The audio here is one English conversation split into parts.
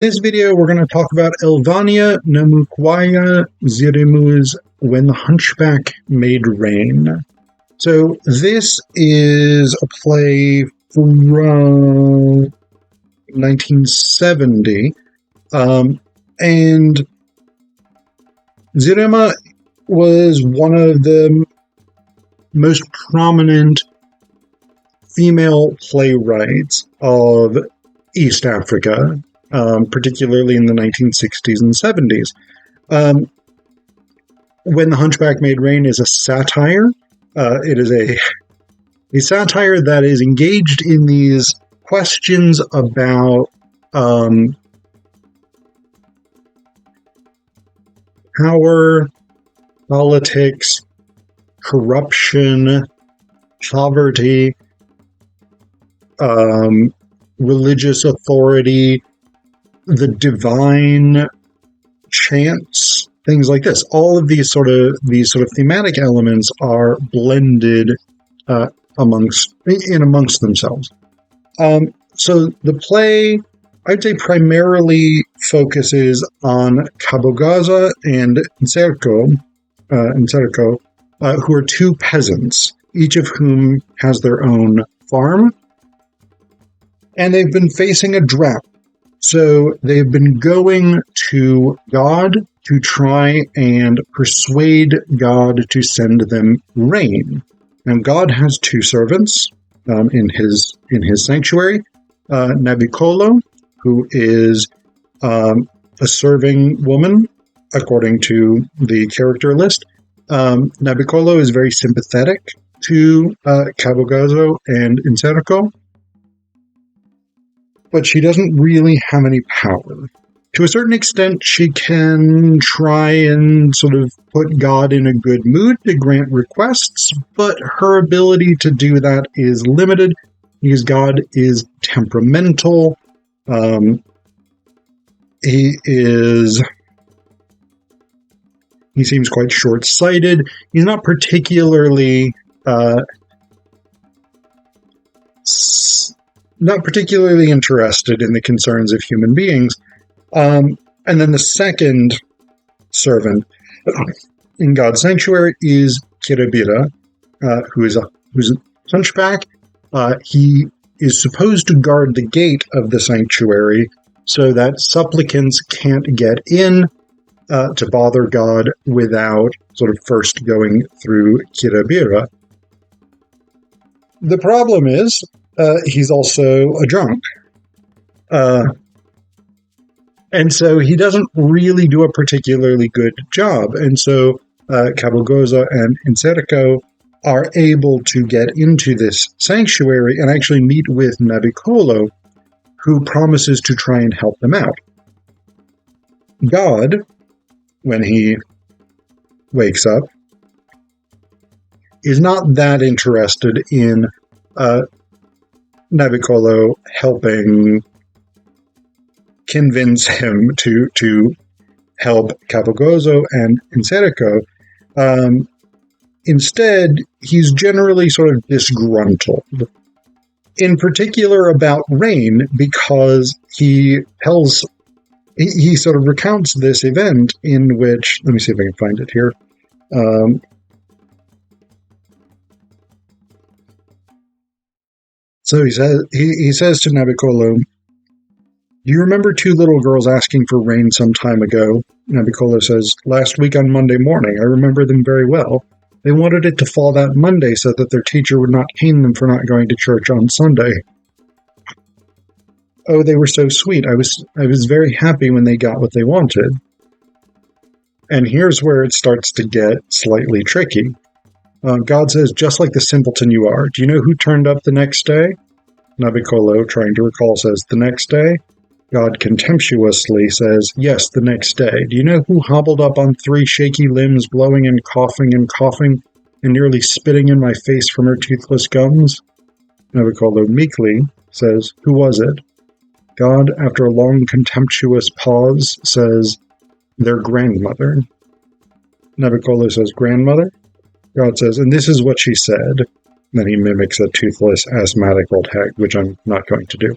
In this video, we're going to talk about Elvania Namukwaya Zirimu's When the Hunchback Made Rain. So this is a play from 1970, and Zirimu was one of the most prominent female playwrights of East Africa, particularly in the 1960s and 70s. When the Hunchback Made Rain is a satire. It is a satire that is engaged in these questions about power, politics, corruption, poverty, religious authority, the divine, chance, things like this. All of these sort of thematic elements are blended amongst themselves. So the play, I'd say, primarily focuses on Kabogaza and Nsereko, who are two peasants, each of whom has their own farm, and they've been facing a drought. So they've been going to God to try and persuade God to send them rain. And God has two servants in his sanctuary, Nabikolo, who is a serving woman, according to the character list. Nabikolo is very sympathetic to Kabogazo and Nsereko, but she doesn't really have any power. To a certain extent, she can try and sort of put God in a good mood to grant requests, but her ability to do that is limited because God is temperamental. He seems quite short-sighted. He's not particularly interested in the concerns of human beings. And then the second servant in God's sanctuary is Kirabira, who's a hunchback. He is supposed to guard the gate of the sanctuary so that supplicants can't get in to bother God without sort of first going through Kirabira. The problem is, he's also a drunk. And so he doesn't really do a particularly good job. And so Kabogoza and Nsereko are able to get into this sanctuary and actually meet with Nabikolo, who promises to try and help them out. God, when he wakes up, is not that interested in Nabikolo helping convince him to help Kabogozo and Nsereko. Instead, he's generally sort of disgruntled, in particular about rain, because he sort of recounts this event in which, let me see if I can find it here. So he says to Nabikolo, "Do you remember two little girls asking for rain some time ago?" Nabikolo says, "Last week on Monday morning. I remember them very well. They wanted it to fall that Monday so that their teacher would not cane them for not going to church on Sunday. Oh, they were so sweet. I was very happy when they got what they wanted." And here's where it starts to get slightly tricky. God says, "Just like the simpleton you are. Do you know who turned up the next day?" Nabikolo, trying to recall, says, "The next day?" God contemptuously says, "Yes, the next day. Do you know who hobbled up on 3 shaky limbs, blowing and coughing, and nearly spitting in my face from her toothless gums?" Nabikolo meekly says, "Who was it?" God, after a long contemptuous pause, says, "Their grandmother." Nabikolo says, "Grandmother?" God says, "And this is what she said." Then he mimics a toothless, asthmatic old hag, which I'm not going to do.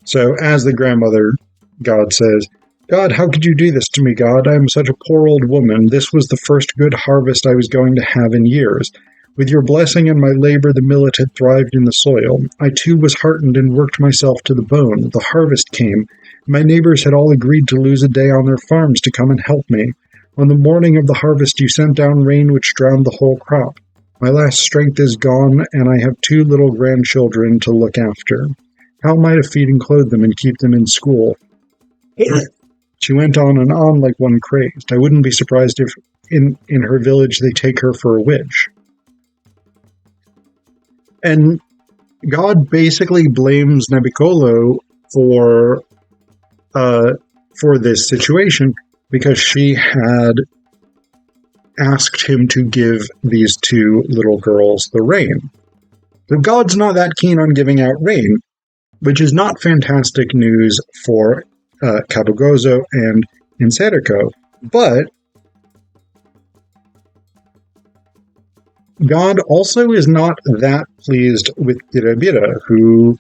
So as the grandmother, God says, God, how could you do this to me, God? I am such a poor old woman. This was the first good harvest I was going to have in years. With your blessing and my labor, the millet had thrived in the soil. I too was heartened and worked myself to the bone. The harvest came. My neighbors had all agreed to lose a day on their farms to come and help me. On the morning of the harvest, you sent down rain which drowned the whole crop. My last strength is gone, and I have 2 little grandchildren to look after. How am I to feed and clothe them and keep them in school? She went on and on like one crazed. I wouldn't be surprised if in her village they take her for a witch. And God basically blames Nabikolo for this situation because she had asked him to give these 2 little girls the rain. So God's not that keen on giving out rain, which is not fantastic news for Kabugozo and Inseriko, but God also is not that pleased with Kirabira, who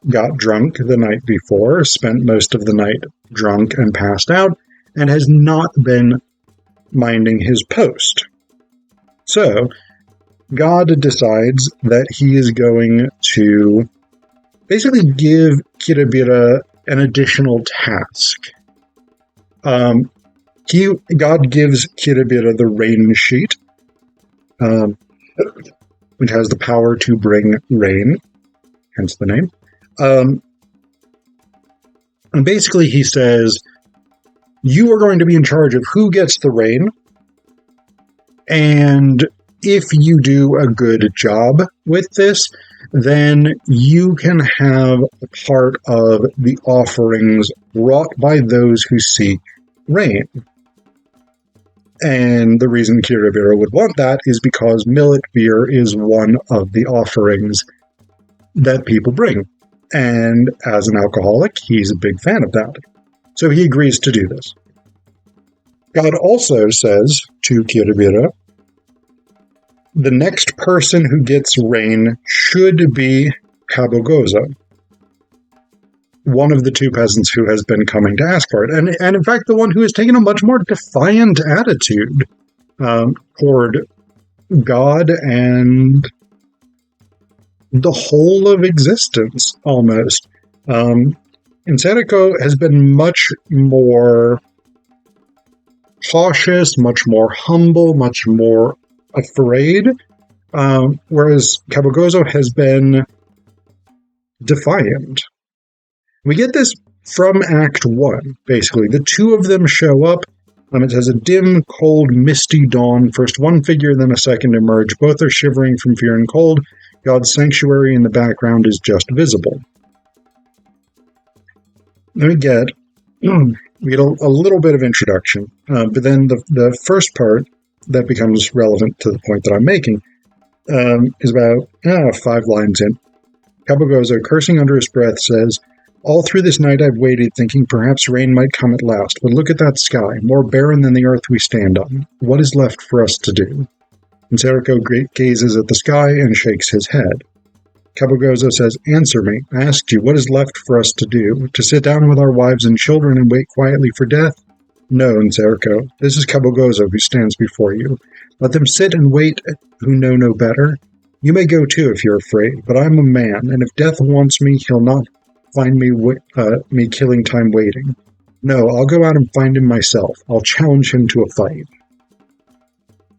got drunk the night before, spent most of the night drunk and passed out, and has not been minding his post. So, God decides that he is going to basically give Kirabira an additional task. God gives Kirabira the rain sheet, which has the power to bring rain, hence the name. And basically he says, you are going to be in charge of who gets the rain, and if you do a good job with this, then you can have a part of the offerings brought by those who seek rain. And the reason Kirabira would want that is because millet beer is one of the offerings that people bring. And as an alcoholic, he's a big fan of that. So he agrees to do this. God also says to Kirabira, the next person who gets rain should be Kabugozo, one of the 2 peasants who has been coming to ask for it. And in fact, the one who has taken a much more defiant attitude toward God and the whole of existence, almost. Inseriko has been much more cautious, much more humble, much more afraid, whereas Kabugozo has been defiant. We get this from Act 1, basically. The 2 of them show up. It has a dim, cold, misty dawn. First one figure, then a second emerge. Both are shivering from fear and cold. God's sanctuary in the background is just visible. We get a little bit of introduction, but then the first part that becomes relevant to the point that I'm making is about 5 lines in. Kabugozo, cursing under his breath, says, all through this night I've waited, thinking perhaps rain might come at last, but look at that sky, more barren than the earth we stand on. What is left for us to do? And Seriko gazes at the sky and shakes his head. Kabugozo says, answer me. I asked you, what is left for us to do? To sit down with our wives and children and wait quietly for death? No, Nseriko. This is Kabugozo who stands before you. Let them sit and wait who know no better. You may go too if you're afraid, but I'm a man, and if death wants me, he'll not find me killing time waiting. No, I'll go out and find him myself. I'll challenge him to a fight.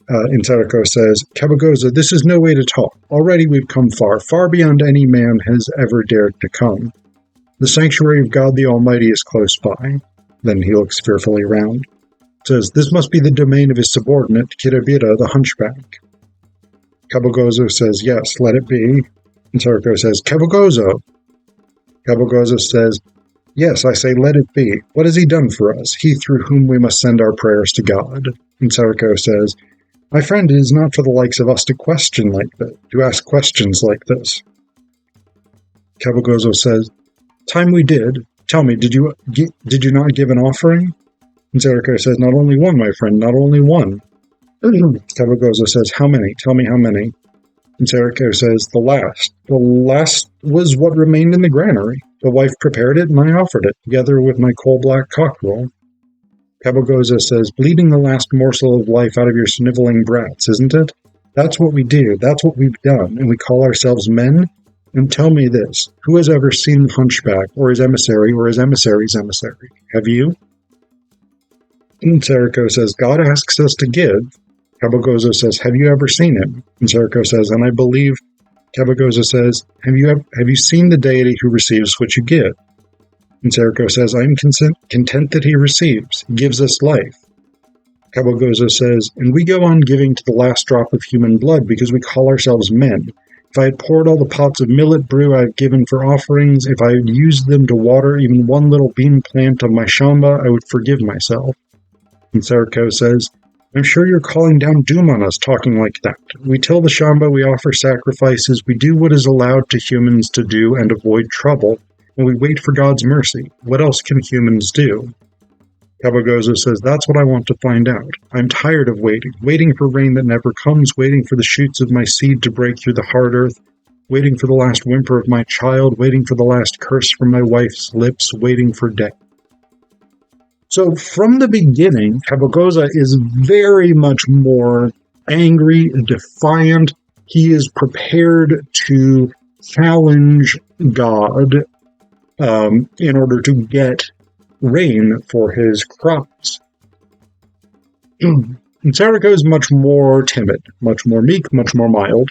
Inseriko says, Kabugozo, this is no way to talk. Already we've come far, far beyond any man has ever dared to come. The sanctuary of God the Almighty is close by. Then he looks fearfully around. Says, this must be the domain of his subordinate, Kirabira, the hunchback. Kabugozo says, yes, let it be. Inseriko says, Kabugozo. Kabugozo says, yes, I say let it be. What has he done for us, he through whom we must send our prayers to God? Inseriko says, my friend, it is not for the likes of us to question like that, to ask questions like this. Kabugozo says, time we did. Tell me, did you not give an offering? Inseriko says, not only one, my friend, not only one. Kabugozo says, how many? Tell me how many. Inseriko says, the last. The last was what remained in the granary. The wife prepared it, and I offered it, together with my coal-black cockerel. Kabagoza says, bleeding the last morsel of life out of your sniveling brats, isn't it? That's what we do. That's what we've done. And we call ourselves men? And tell me this, who has ever seen the Hunchback, or his emissary's emissary? Have you? And Seriko says, God asks us to give. Kabagoza says, have you ever seen him? And Seriko says, and I believe. Kabagoza says, have you seen the deity who receives what you give? And Seriko says, I am content that he receives. He gives us life. Kabagoza says, and we go on giving to the last drop of human blood because we call ourselves men. If I had poured all the pots of millet brew I have given for offerings, if I had used them to water even one little bean plant of my shamba, I would forgive myself. And Seriko says, I'm sure you're calling down doom on us talking like that. We till the shamba, we offer sacrifices, we do what is allowed to humans to do and avoid trouble, and we wait for God's mercy. What else can humans do? Kabagoza says, that's what I want to find out. I'm tired of waiting for rain that never comes, waiting for the shoots of my seed to break through the hard earth, waiting for the last whimper of my child, waiting for the last curse from my wife's lips, waiting for death. So from the beginning, Kabagoza is very much more angry, defiant. He is prepared to challenge God in order to get rain for his crops. And Seriko is much more timid, much more meek, much more mild.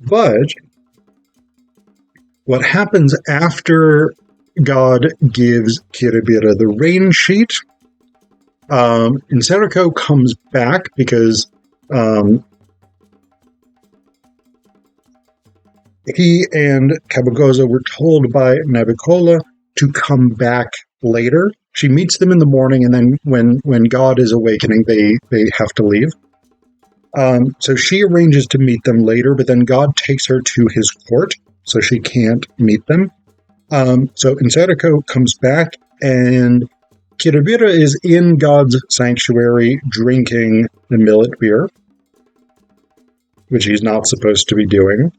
But what happens after God gives Kiribira the rain sheet, Seriko comes back because he and Kabagoza were told by Nabikola to come back later. She meets them in the morning, and then when God is awakening, they have to leave. So she arranges to meet them later, but then God takes her to his court, so she can't meet them. So Seriko comes back, and Kiribira is in God's sanctuary drinking the millet beer, which he's not supposed to be doing.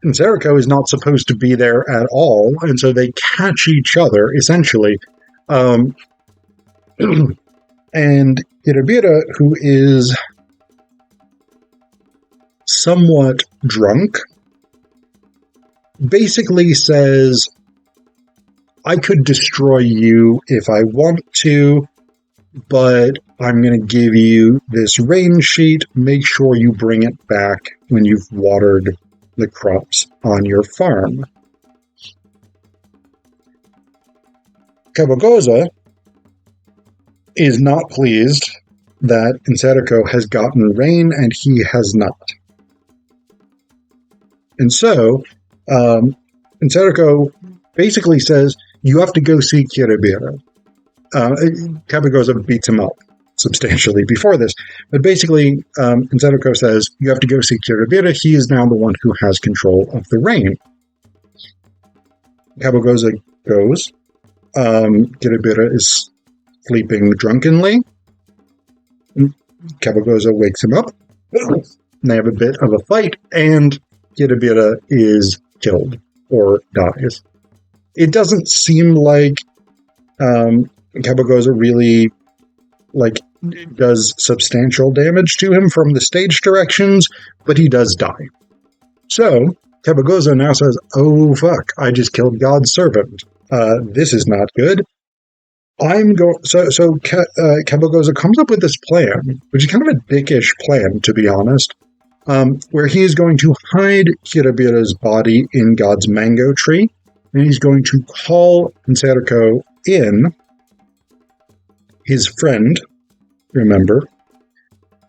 And Seriko is not supposed to be there at all, and so they catch each other, essentially. And Kiribira, who is somewhat drunk, basically says, I could destroy you if I want to, but I'm going to give you this rain sheet. Make sure you bring it back when you've watered the crops on your farm. Kabagoza is not pleased that Seriko has gotten rain and he has not. And so Seriko basically says, you have to go see Kiribira. Kabagoza beats him up substantially before this. But basically, Seriko says, you have to go see Kiribira. He is now the one who has control of the rain. Kabagoza goes. Kiribira is sleeping drunkenly. Kabagoza wakes him up. They have a bit of a fight, and Kiribira is killed or dies. It doesn't seem like Kabagoza really does substantial damage to him from the stage directions, but he does die. So Kabagoza now says, oh fuck, I just killed God's servant. This is not good. Kabagoza comes up with this plan, which is kind of a dickish plan, to be honest, where he is going to hide Kiribira's body in God's mango tree, and he's going to call Seriko in, his friend, remember,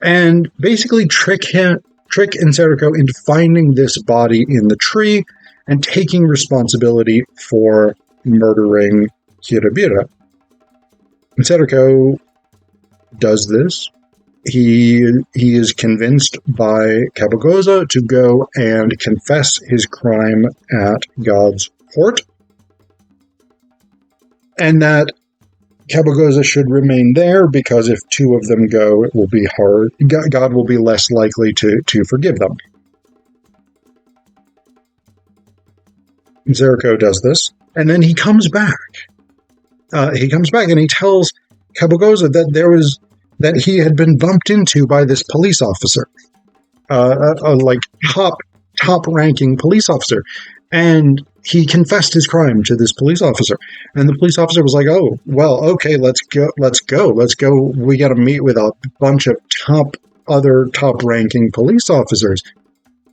and basically trick Seriko into finding this body in the tree and taking responsibility for murdering Kiribira. Seriko does this. He is convinced by Kabagoza to go and confess his crime at God's court, and that Kabagoza should remain there because if two of them go, it will be hard. God will be less likely to forgive them. Zeriko does this, and then he comes back. And he tells Kabagoza that he had been bumped into by this police officer, like top-ranking police officer, and he confessed his crime to this police officer. And the police officer was like, "Oh, well, okay, let's go. We got to meet with a bunch of other top-ranking police officers."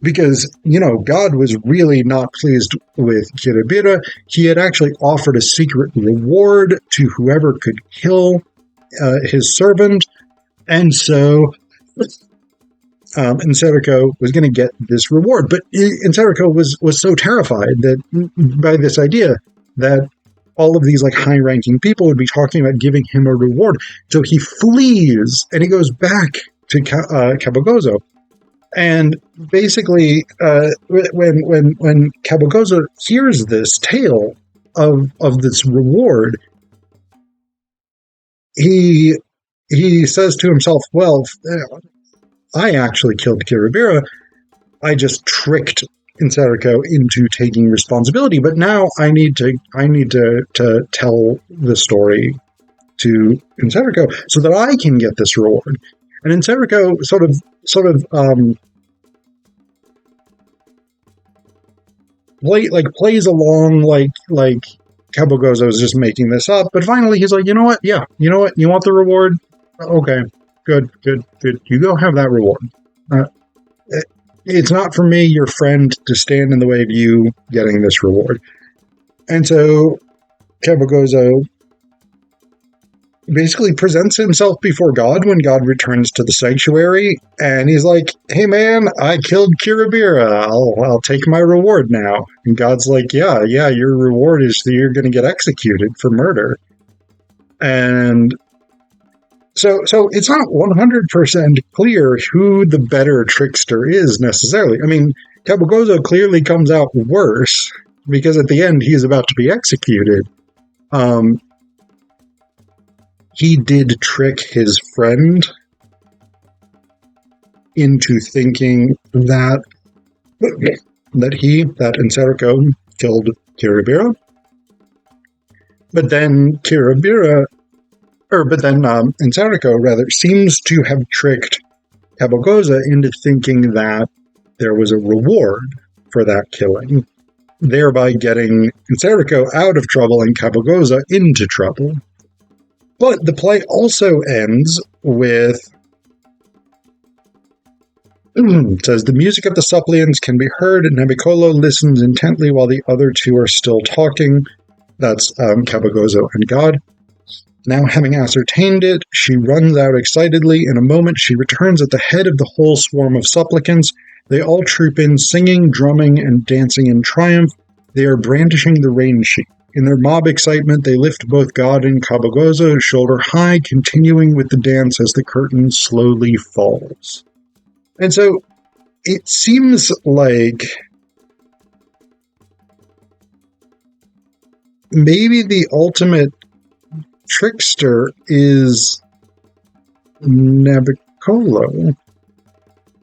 Because, God was really not pleased with Kiribira. He had actually offered a secret reward to whoever could kill his servant. And so Inseriko was going to get this reward. But Inseriko was so terrified by this idea that all of these high-ranking people would be talking about giving him a reward. So he flees, and he goes back to Kabagozo. And basically, when Kabagoza hears this tale of this reward, he says to himself, "Well, I actually killed Kiribira. I just tricked Inseriko into taking responsibility. But now I need to tell the story to Inseriko so that I can get this reward." And Inseriko sort of plays along like Kabagoza is just making this up, but finally he's like, you know what? Yeah, you know what? You want the reward? Okay, good. You go have that reward. It's not for me, your friend, to stand in the way of you getting this reward. And so Kabagoza basically presents himself before God when God returns to the sanctuary, and he's like, "Hey man, I killed Kiribira. I'll take my reward now." And God's like, yeah, your reward is that you're going to get executed for murder. And so it's not 100% clear who the better trickster is necessarily. I mean, Kabagoza clearly comes out worse because at the end he's about to be executed. He did trick his friend into thinking that Inseriko killed Kiribira. But then Inseriko seems to have tricked Kabagoza into thinking that there was a reward for that killing, thereby getting Inseriko out of trouble and Kabagoza into trouble. But the play also ends with, it says, the music of the suppliants can be heard, and Nabikolo listens intently while the other two are still talking. That's Kabagozo and God. Now, having ascertained it, she runs out excitedly. In a moment, she returns at the head of the whole swarm of supplicants. They all troop in, singing, drumming, and dancing in triumph. They are brandishing the rain sheet. In their mob excitement, they lift both God and Kabagoza shoulder high, continuing with the dance as the curtain slowly falls. And so it seems like maybe the ultimate trickster is Nabikolo,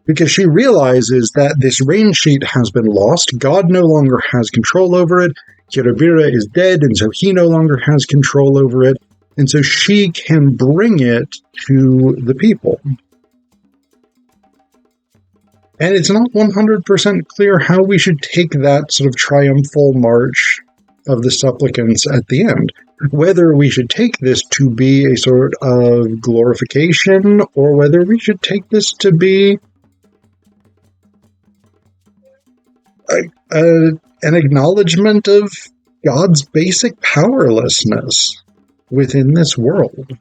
because she realizes that this rain sheet has been lost. God no longer has control over it. Kiribira is dead, and so he no longer has control over it. And so she can bring it to the people. And it's not 100% clear how we should take that sort of triumphal march of the supplicants at the end. Whether we should take this to be a sort of glorification, or whether we should take this to be an acknowledgement of God's basic powerlessness within this world.